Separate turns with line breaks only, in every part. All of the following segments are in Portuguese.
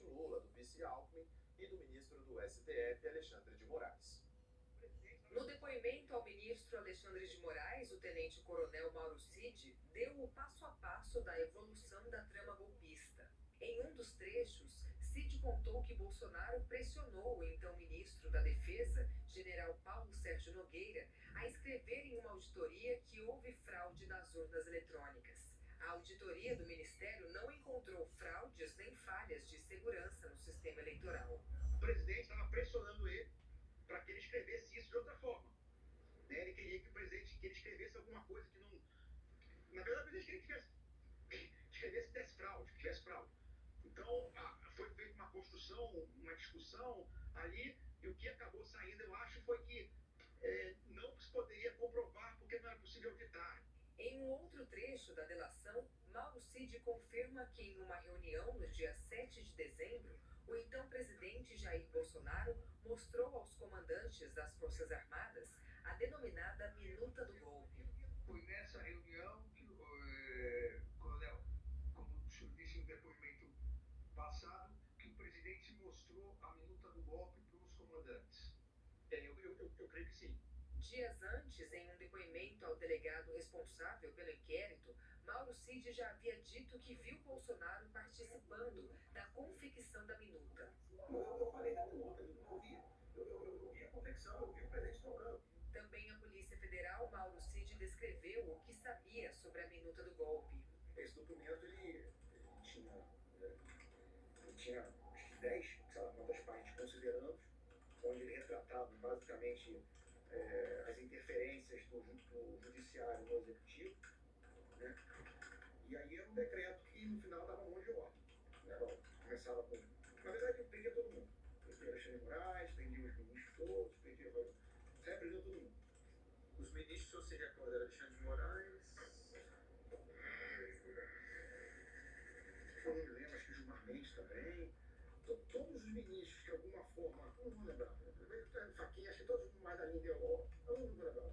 Lula, do vice Alckmin e do ministro do STF, Alexandre de Moraes.
No depoimento ao ministro Alexandre de Moraes, o tenente-coronel Mauro Cid deu o passo a passo da evolução da trama golpista. Em um dos trechos, Cid contou que Bolsonaro pressionou o então ministro da Defesa, general Paulo Sérgio Nogueira, a escrever em uma auditoria que houve fraude nas urnas eletrônicas. A auditoria do Ministério não encontrou fraudes nem falhas de segurança no sistema eleitoral.
O presidente estava pressionando ele para que ele escrevesse isso de outra forma. Ele queria que o presidente que ele escrevesse alguma coisa que não... Na verdade, o presidente queria que escrevesse que tivesse fraude. Então, foi feita uma construção, uma discussão ali, e o que acabou saindo, eu acho, foi que não se poderia comprovar porque não era possível auditar.
Em um outro trecho da delação, Mauro Cid confirma que em uma reunião no dia 7 de dezembro, o então presidente Jair Bolsonaro mostrou aos comandantes das Forças Armadas a denominada Minuta do Golpe.
Foi nessa reunião que o coronel, como o senhor disse no depoimento passado, que o presidente mostrou a minuta do golpe para os comandantes.
Eu creio que sim.
Dias antes, em um depoimento ao delegado responsável pelo inquérito, Mauro Cid já havia dito que viu Bolsonaro participando da confecção da minuta.
Eu falei da minuta, eu vi a confecção, eu vi o presidente trocando.
Também a Polícia Federal, Mauro Cid descreveu o que sabia sobre a minuta do golpe.
Esse documento, ele tinha 10, sei lá, quantas páginas considerando, onde ele retratava basicamente as interferências do judiciário no executivo, né? E aí era um decreto que no final dava um monte de ordem, né? Começava com... Na verdade, eu prendia todo mundo. Prendia Alexandre de Moraes, prendia os ministros todos, sempre prendeu todo mundo. Os ministros, você se recorda, Alexandre de Moraes... Eu não me lembro, acho que Gilmar Mendes também. Todos os ministros, de alguma forma, eu não vou lembrar. Faquinha, acho que todos mais da linha ideológica, eu não vou lembrar.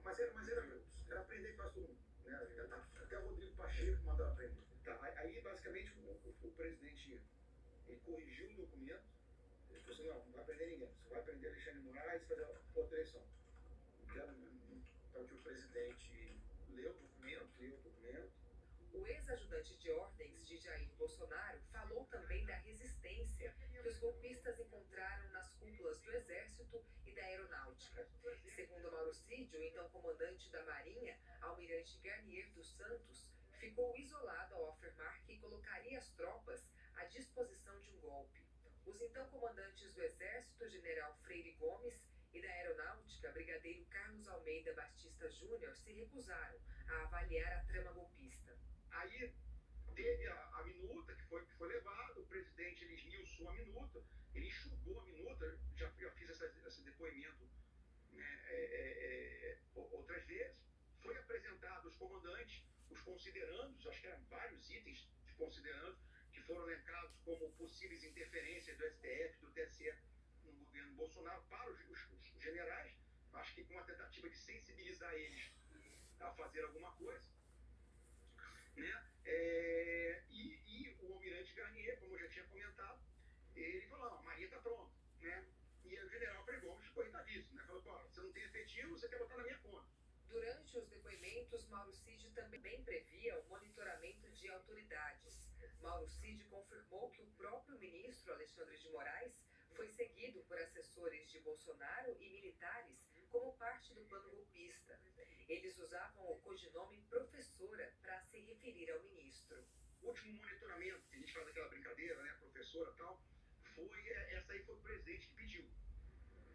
Mas era prender quase todo mundo. Né? Até o Rodrigo Pacheco mandava prender. Tá, aí, basicamente, o presidente ele corrigiu o documento. Ele falou assim: não vai prender ninguém. Você vai prender Alexandre de Moraes e fazer outra eleição. Então, que o presidente leu o documento.
O ex-ajudante de ordens de Jair Bolsonaro falou também da resistência que os golpistas encontraram nas cúpulas do Exército e da Aeronáutica. Segundo Mauro Cid, o então comandante da Marinha, almirante Garnier dos Santos, ficou isolado ao afirmar que colocaria as tropas à disposição de um golpe. Os então comandantes do Exército, general Freire Gomes, e da Aeronáutica, brigadeiro Carlos Almeida Batista Júnior, se recusaram a avaliar a trama golpista.
Aí teve a minuta que foi levada, o presidente ele esmiuçou a minuta, ele enxugou a minuta, já fiz esse depoimento, né, outras vezes, foi apresentado aos comandantes, os considerandos, acho que eram vários itens de considerandos, que foram elencados como possíveis interferências do STF, do TSE no governo Bolsonaro para os generais, acho que com uma tentativa de sensibilizar eles a fazer alguma coisa. Né? E o almirante Garnier, como eu já tinha comentado, ele falou: a Marinha está pronta. Né? E o general Freire Gomes ficou irritadíssimo, né? Falou: pô, você não tem efetivo, você quer botar na minha conta.
Durante os depoimentos, Mauro Cid também previa o monitoramento de autoridades. Mauro Cid confirmou que o próprio ministro Alexandre de Moraes foi seguido por assessores de Bolsonaro e militares como parte do plano golpista. Eles usavam o codinome professora para se referir ao ministro.
O último monitoramento, que a gente faz aquela brincadeira, né, professora e tal, essa aí foi o presidente que pediu.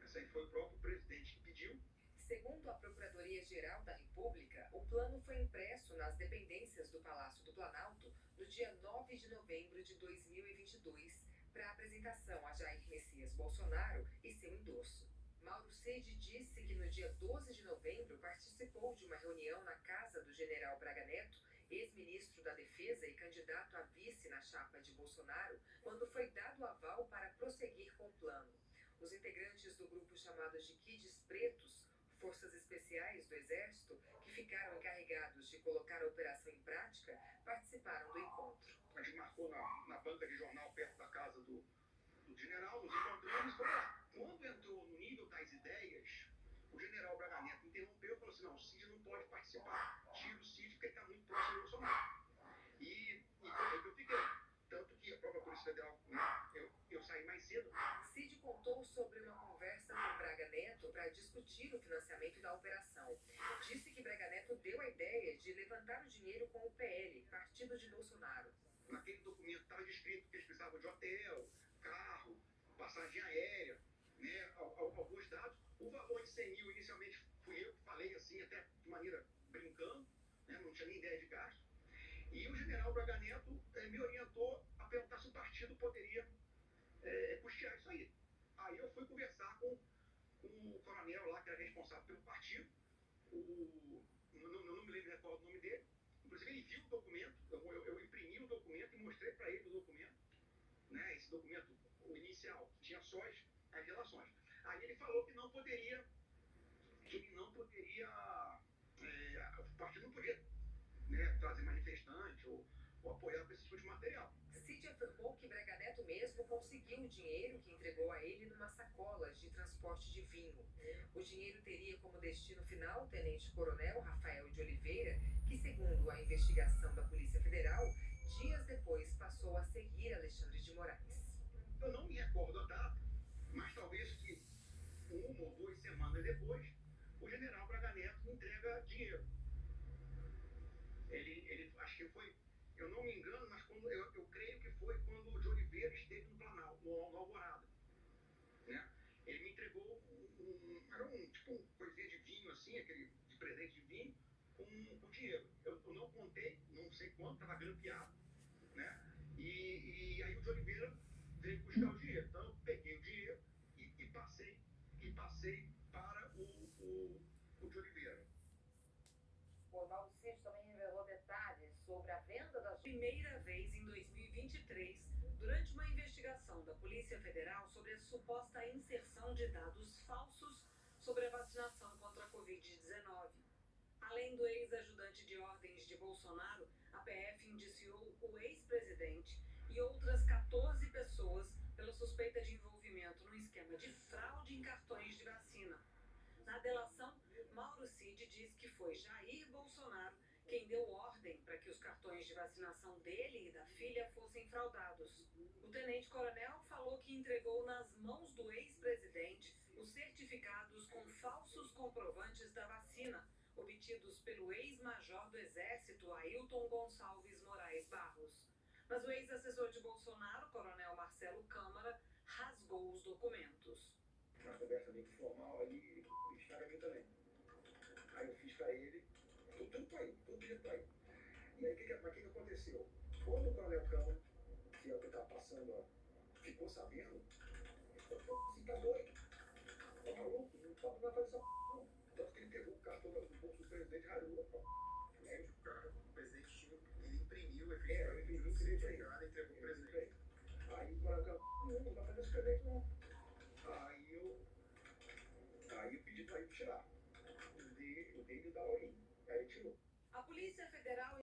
Essa aí foi o próprio presidente que pediu.
Segundo a Procuradoria-Geral da República, o plano foi impresso nas dependências do Palácio do Planalto no dia 9 de novembro de 2022, para apresentação a Jair Messias Bolsonaro e seu endosso. Mauro Cid disse que no dia 12 de novembro participou de uma reunião na casa do general Braga Neto, ex-ministro da Defesa e candidato a vice na chapa de Bolsonaro, quando foi dado aval para prosseguir com o plano. Os integrantes do grupo chamado de Kids Pretos, forças especiais do Exército, que ficaram encarregados de colocar a operação em prática, participaram do encontro.
A gente marcou passou na banca de jornal perto da casa do general, nos encontramos e foi lá. Quando entrou no nível das ideias, o general Braga Neto interrompeu e falou assim, não, o Cid não pode participar. Tira o Cid porque ele está muito próximo do Bolsonaro. E eu fiquei. Tanto que a própria Polícia Federal, eu saí mais cedo.
Cid contou sobre uma conversa com Braga Neto para discutir o financiamento da operação. Disse que Braga Neto deu a ideia de levantar o dinheiro com o PL, partido de Bolsonaro.
Naquele documento estava descrito que eles precisavam de hotel, carro, passagem aérea, né, alguns dados. O valor de 100 mil, inicialmente, fui eu que falei assim, até de maneira brincando, né, não tinha nem ideia de gasto. E o general Braga Neto me orientou a perguntar se o partido poderia custear isso aí. Aí eu fui conversar com o coronel lá, que era responsável pelo partido, não me lembro qual é o nome dele. Inclusive ele viu o documento, eu imprimi o documento e mostrei para ele o documento, né, esse documento, o inicial, tinha só as relações. Aí ele falou que não poderia, o partido não podia, né, trazer manifestante ou apoiar com esse tipo de material.
Cid afirmou que Braga Neto mesmo conseguiu o dinheiro que entregou a ele numa sacola de transporte de vinho. O dinheiro teria como destino final o tenente-coronel Rafael de Oliveira, que, segundo a investigação da Polícia Federal, dias depois passou a seguir Alexandre de Moraes.
Eu não me recordo a data, mas talvez que 1 ou 2 semanas depois, o general Braga Neto me entrega dinheiro. Ele acho que foi, eu não me engano, mas eu creio que foi quando o de Oliveira esteve no Planalto, no Alvorada. Né? Ele me entregou era tipo um coisinha de vinho assim, aquele de presente de vinho, com dinheiro. Eu não contei, não sei quanto, estava grampeado, né? E aí o de Oliveira veio buscar o dinheiro. Então eu peguei o dinheiro e passei para o de Oliveira.
O Oswaldo Cid também revelou detalhes sobre a venda das... Primeira vez em 2023, durante uma investigação da Polícia Federal sobre a suposta inserção de dados falsos sobre a vacinação contra a Covid-19. Além do ex-ajudante de ordens de Bolsonaro, a PF indiciou o ex-presidente e outras 14 pessoas pela suspeita de envolvimento no esquema de fraude em cartões de vacina. Na delação, Mauro Cid diz que foi Jair Bolsonaro quem deu ordem para que os cartões de vacinação dele e da filha fossem fraudados. O tenente-coronel falou que entregou nas mãos do ex-presidente os certificados com falsos comprovantes da vacina, obtidos pelo ex-major do Exército, Ailton Gonçalves Moraes Barros. Mas o ex-assessor de Bolsonaro, coronel Marcelo Câmara, rasgou os documentos.
Uma conversa bem formal ali, eles para mim também. Aí eu fiz para ele, tudo para ele, tudo pedido para ele. E aí o que aconteceu? Quando o coronel Câmara, que é o que estava passando, ó, ficou sabendo, ele falou, você tá doido? Tá maluco? Não vai fazer essa não. Tanto que ele pegou o cartão do bolso do presidente e ralhou.
O presidente ele imprimiu,
Eu imprimi o direito aí.
entregou o presidente.
Aí o coronel Câmara, não vai fazer esse presente não. Aí eu pedi para ele tirar. O dele da Laurinha. Aí ele tirou.
A Polícia Federal